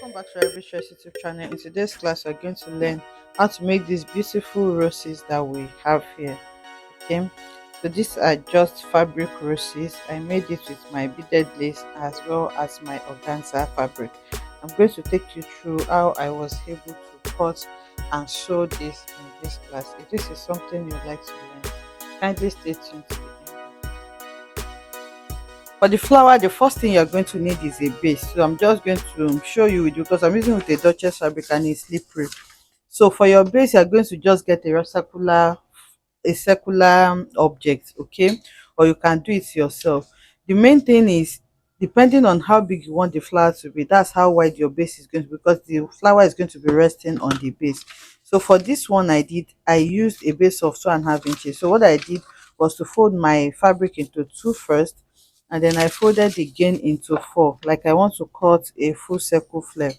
Welcome back to LarryB YouTube channel. In today's class, we're going to learn how to make these beautiful roses that we have here. Okay, so these are just fabric roses. I made it with my beaded lace as well as my organza fabric. I'm going to take you through how I was able to cut and sew this in this class. If this is something you'd like to learn, kindly stay tuned to the end. For the flower, the first thing you're going to need is a base. So I'm just going to show you with, because I'm using with a Duchess fabric and it's slippery. So for your base, you're going to just get a circular object, okay, or you can do it yourself. The main thing is, depending on how big you want the flower to be, that's how wide your base is going to be, because the flower is going to be resting on the base. So for this one, I used a base of 2.5 inches. So what I did was to fold my fabric into two first, and then I folded again into four, like I want to cut a full circle flare.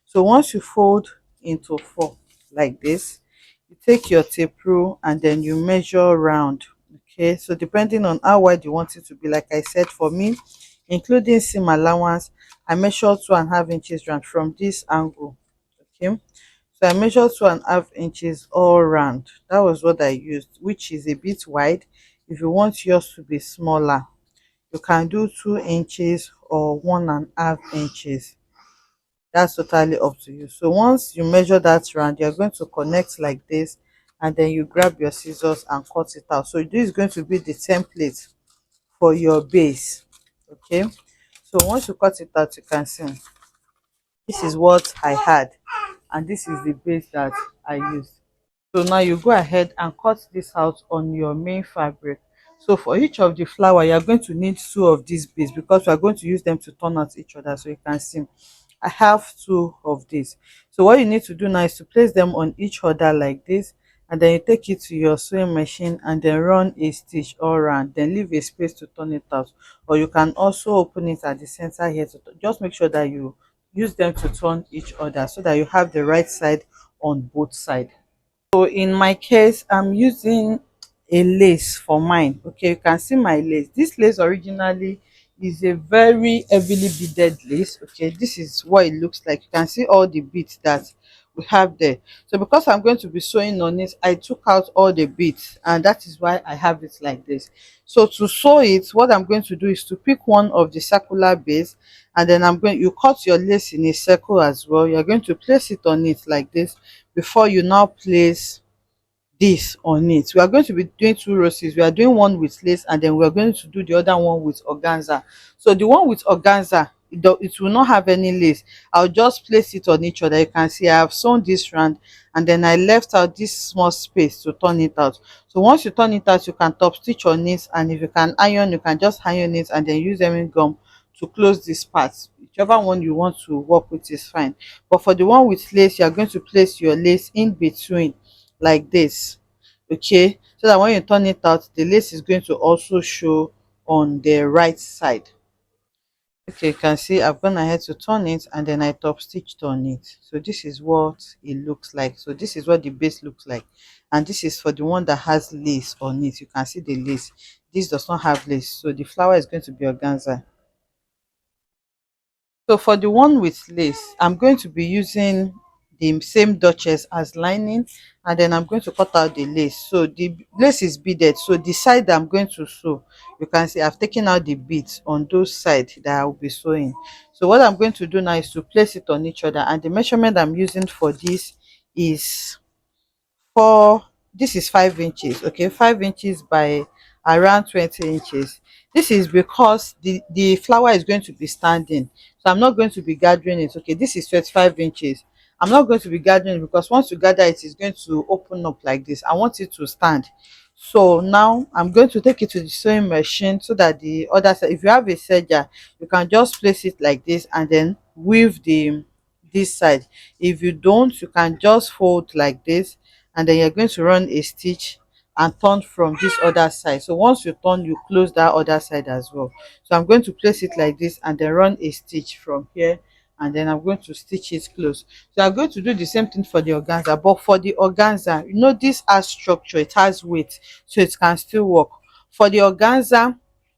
So once you fold into four like this, you take your tape rule and then you measure round. Okay, so depending on how wide you want it to be, like I said, for me, including seam allowance, I measure 2.5 inches round from this angle. Okay, so I measured 2.5 inches all round. That was what I used, which is a bit wide. If you want yours to be smaller, you can do 2 inches or 1.5 inches. That's totally up to you. So once you measure that round, you're going to connect like this, and then you grab your scissors and cut it out. So this is going to be the template for your base. Okay, so once you cut it out, you can see this is what I had, and this is the base that I used. So now you go ahead and cut this out on your main fabric. So for each of the flower, you are going to need two of these beads, because we are going to use them to turn out each other. So you can see I have two of these. So what you need to do now is to place them on each other like this, and then you take it to your sewing machine and then run a stitch all around, then leave a space to turn it out. Or you can also open it at the center here to just make sure that you use them to turn each other, so that you have the right side on both sides. So in my case, I'm using a lace for mine. Okay, you can see my lace. This lace originally is a very heavily beaded lace. Okay, this is what it looks like. You can see all the beads that we have there. So because I'm going to be sewing on it, I took out all the beads, and that is why I have it like this. So to sew it, what I'm going to do is to pick one of the circular beads, and then you cut your lace in a circle as well. You're going to place it on it like this before you now place this on it. We are going to be doing two roses. We are doing one with lace, and then we are going to do the other one with organza. So the one with organza, it will not have any lace. I'll just place it on each other. You can see I have sewn this round, and then I left out this small space to turn it out. So once you turn it out, you can top stitch on it, and if you can iron, you can just iron it and then use hemming gum to close this part. Whichever one you want to work with is fine. But for the one with lace, you are going to place your lace in between like this. Okay, so that when you turn it out, the lace is going to also show on the right side. Okay, you can see I've gone ahead to turn it, and then I top stitched on it. So this is what it looks like. So this is what the base looks like, and this is for the one that has lace on it. You can see the lace. This does not have lace, so the flower is going to be organza. So for the one with lace, I'm going to be using the same Duchess as lining, and then I'm going to cut out the lace. So the lace is beaded, so the side that I'm going to sew, you can see I've taken out the beads on those sides that I will be sewing. So what I'm going to do now is to place it on each other, and the measurement I'm using for this is four. This is 5 inches. Okay, 5 inches by around 20 inches. This is because the flower is going to be standing, so I'm not going to be gathering it. Okay, this is 25 inches. I'm not going to be gathering it, because once you gather it, it's going to open up like this. I want it to stand. So now I'm going to take it to the sewing machine, so that the other side, if you have a serger, you can just place it like this and then weave this side. If you don't, you can just fold like this, and then you're going to run a stitch and turn from this other side. So once you turn, you close that other side as well. So I'm going to place it like this and then run a stitch from here, and then I'm going to stitch it close. So I'm going to do the same thing for the organza, but for the organza, this has structure, it has weight, so it can still work. For the organza,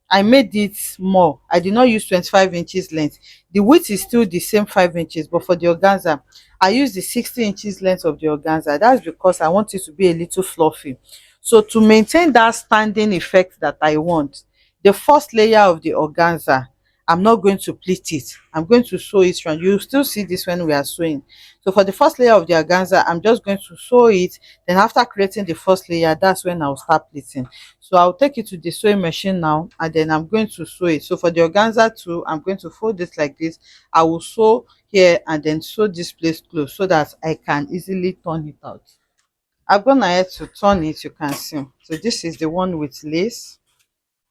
I made it more. I did not use 25 inches length. The width is still the same 5 inches, but for the organza I use the 60 inches length of the organza. That's because I want it to be a little fluffy. So to maintain that standing effect that I want, the first layer of the organza, I'm not going to pleat it. I'm going to sew it round. You still see this when we are sewing. So for the first layer of the organza, I'm just going to sew it. Then after creating the first layer, that's when I'll start pleating. So I'll take it to the sewing machine now, and then I'm going to sew it. So for the organza too, I'm going to fold it like this. I will sew here and then sew this place close so that I can easily turn it out. I've gone ahead to turn it, you can see. So this is the one with lace,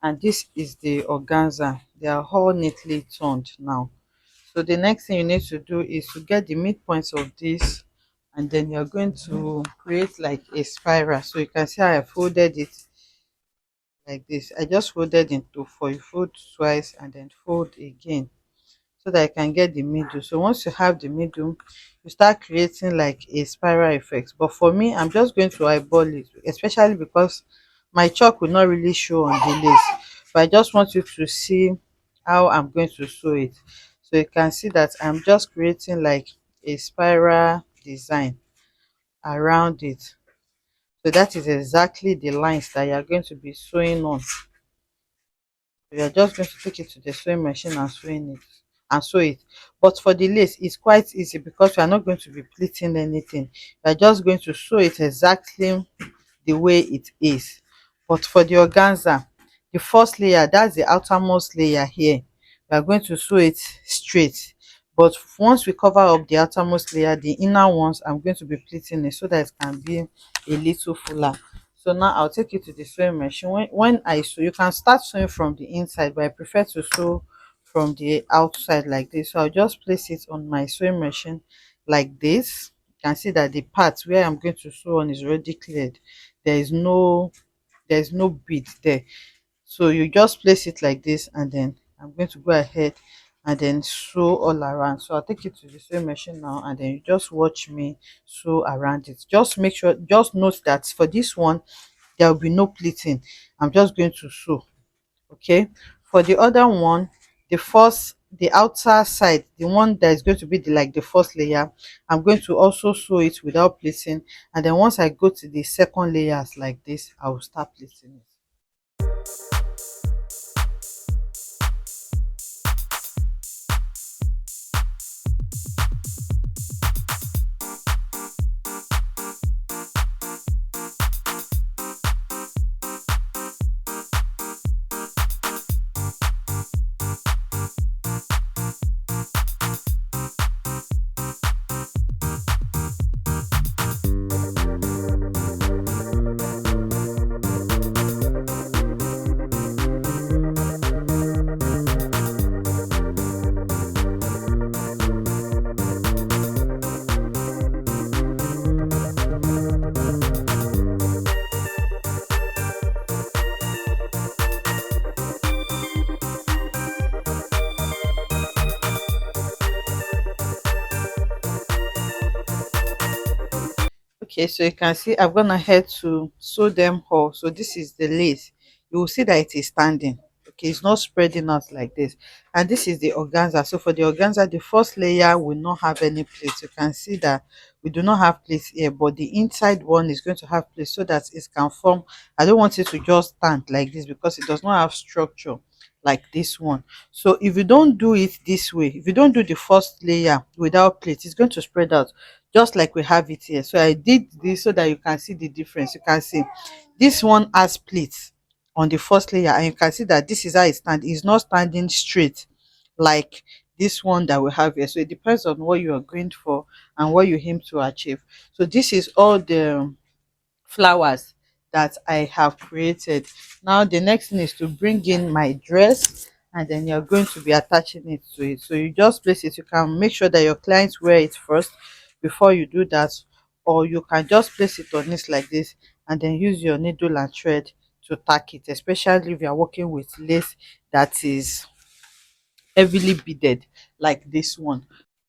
and this is the organza. They are all neatly turned now. So the next thing you need to do is to get the midpoints of this, and then you're going to create like a spiral. So you can see how I folded it like this. I just folded into four. You fold twice and then fold again so that I can get the middle. So once you have the middle, you start creating like a spiral effect. But for me, I'm just going to eyeball it, especially because my chalk will not really show on the lace. But I just want you to see how I'm going to sew it. So you can see that I'm just creating like a spiral design around it. So that is exactly the lines that you're going to be sewing on. We are just going to take it to the sewing machine and sew it. But for the lace, it's quite easy because we are not going to be pleating anything. We are just going to sew it exactly the way it is. But for the organza, the first layer, that's the outermost layer here, we are going to sew it straight. But once we cover up the outermost layer, the inner ones, I'm going to be pleating it so that it can be a little fuller. So now I'll take you to the sewing machine. When I sew, you can start sewing from the inside, but I prefer to sew from the outside like this. So I'll just place it on my sewing machine like this. You can see that the part where I'm going to sew on is already cleared. There is no bead there. So you just place it like this, and then I'm going to go ahead and then sew all around. So I'll take it to the sewing machine now, and then you just watch me sew around it. Just make sure, just note that for this one there will be no pleating. I'm just going to sew. Okay, for the other one, the outer side, the one that is going to be like the first layer, I'm going to also sew it without pleating. And then once I go to the second layers like this, I will start pleating it. Okay, so you can see I've gone ahead to sew them all. So this is the lace. You will see that it is standing. Okay, it's not spreading out like this. And this is the organza. So for the organza, the first layer will not have any pleats. You can see that we do not have pleats here, but the inside one is going to have pleats so that it can form. I don't want it to just stand like this because it does not have structure like this one. So if you don't do it this way, if you don't do the first layer without pleats, it's going to spread out just like we have it here. So I did this so that you can see the difference. You can see this one has pleats on the first layer, and you can see that this is how it stands. It's not standing straight like this one that we have here. So it depends on what you are going for and what you aim to achieve. So this is all the flowers that I have created. Now the next thing is to bring in my dress, and then you're going to be attaching it to it. So you just place it. You can make sure that your clients wear it first before you do that, or you can just place it on it like this and then use your needle and thread to tack it, especially if you are working with lace that is heavily beaded like this one.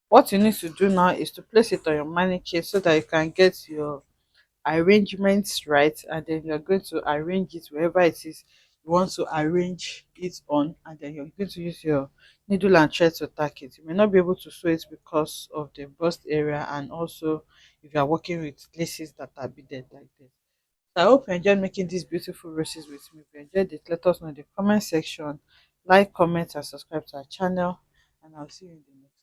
What you need to do now is to place it on your mannequin so that you can get your arrangements right, and then you're going to arrange it wherever it is you want to arrange it on, and then you're going to use your needle and thread to tack it. You may not be able to sew it because of the bust area, and also if you are working with laces that are beaded like this. So I hope you enjoyed making these beautiful roses with me. If you enjoyed it, let us know in the comment section. Like, comment, and subscribe to our channel. And I'll see you in the next.